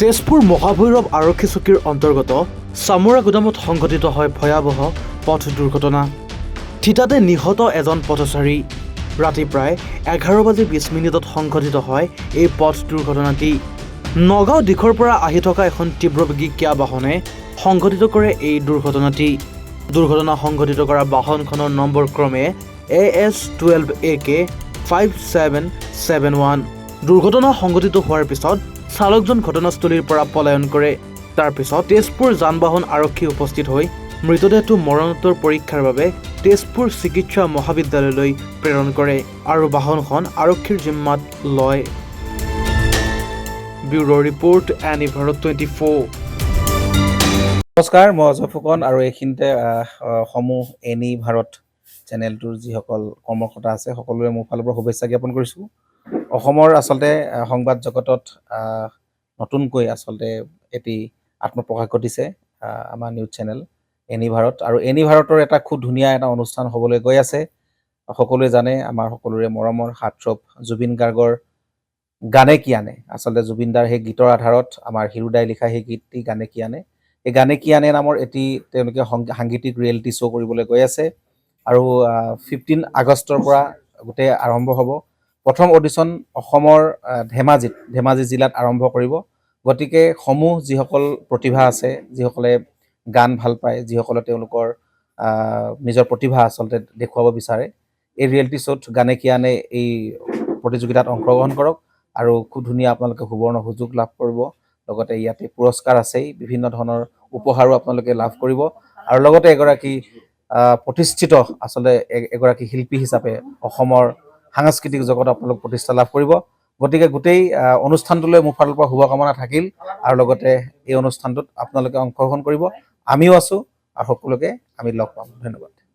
তেজপুৰ মহাভৈৰৱ আৰক্ষী চকীৰ অন্তৰ্গত চামৰা গুদামত সংঘটিত হয় ভয়াৱহ পথ দুৰ্ঘটনা। থিতাতে নিহত এজন পথচাৰী। ৰাতি প্ৰায় 11:20 সংঘটিত হয় এই পথ দুৰ্ঘটনাটি। নগাঁও দিশৰ পৰা আহি থকা এখন তীব্ৰবেগী কিয়া বাহনে সংঘটিত কৰে এই দুৰ্ঘটনাটি। দুৰ্ঘটনা সংঘটিত কৰা বাহনখনৰ নম্বৰ ক্ৰমে AS12AK 5771। দুৰ্ঘটনা সংঘটিত হোৱাৰ পিছত চালকজন ঘটনাস্থলীৰ পৰা পলায়ন কৰে। তাৰ পিছত তেজপুৰ যান-বাহন আৰক্ষী উপস্থিত হৈ মৃতদেহটো মৰণোত্তৰ পৰীক্ষাৰ বাবে তেজপুৰ চিকিৎসা মহাবিদ্যালয়লৈ প্ৰেৰণ কৰে আৰু বাহনখন আৰক্ষীৰ জিম্মাত লয়। Bureau report any Bharat 24। নমস্কাৰ, মই অজয় ফুকন আৰু এইখিনিতে সমূহ এনি ভাৰত চেনেলটোৰ যিসকল কৰ্মকৰ্তা আছে সকলোৰে মোৰ ফালৰ পৰা শুভেচ্ছা জ্ঞাপন কৰিছোঁ। অসমৰ আচলতে সংবাদ জগতত নতুনকৈ আচলতে এটি আত্মপ্ৰকাশ ঘটিছে আমাৰ নিউজ চেনেল এনি ভাৰত, আৰু এনি ভাৰতৰ এটা খুব ধুনীয়া এটা অনুষ্ঠান হ'বলৈ গৈ আছে। সকলোৱে জানে আমাৰ সকলোৰে মৰমৰ হাৰ্টথ্ৰব জুবিন গাৰ্গৰ গানে কি আনে, আচলতে জুবিনদাৰ সেই গীতৰ আধাৰত আমাৰ হিৰুদাই লিখা সেই গীতটি গানে কি আনে, এই গানে কি আনে নামৰ এটি তেওঁলোকে সাংগীতিক ৰিয়েলিটি শ্ব' কৰিবলৈ গৈ আছে। আৰু 15 আগষ্টৰ পৰা গোটেই আৰম্ভ হ'ব। প্ৰথম অডিশ্যন অসমৰ ধেমাজি জিলাত আৰম্ভ কৰিব। গতিকে সমূহ যিসকল প্ৰতিভা আছে, যিসকলে গান ভাল পায়, যিসকলে তেওঁলোকৰ নিজৰ প্ৰতিভা আচলতে দেখুৱাব বিচাৰে, এই ৰিয়েলিটি শ্ব'ত গানে কি আনে এই প্ৰতিযোগিতাত অংশগ্ৰহণ কৰক আৰু খুব ধুনীয়া আপোনালোকে সুবৰ্ণ সুযোগ লাভ কৰিব। লগতে ইয়াতে পুৰস্কাৰ আছেই, বিভিন্ন ধৰণৰ উপহাৰো আপোনালোকে লাভ কৰিব আৰু লগতে এগৰাকী প্ৰতিষ্ঠিত আচলতে এগৰাকী শিল্পী হিচাপে অসমৰ সাংস্কৃতিক জগত আপোনালোক প্ৰতিষ্ঠা লাভ কৰিব। গতিকে গোটেই অনুষ্ঠানটোলৈ মোৰ ফালৰ পৰা শুভকামনা থাকিল আৰু লগতে এই অনুষ্ঠানটোত আপোনালোকে অংশগ্ৰহণ কৰিব। আমিও আছোঁ আৰু সকলোকে আমি লগ পাম। ধন্যবাদ।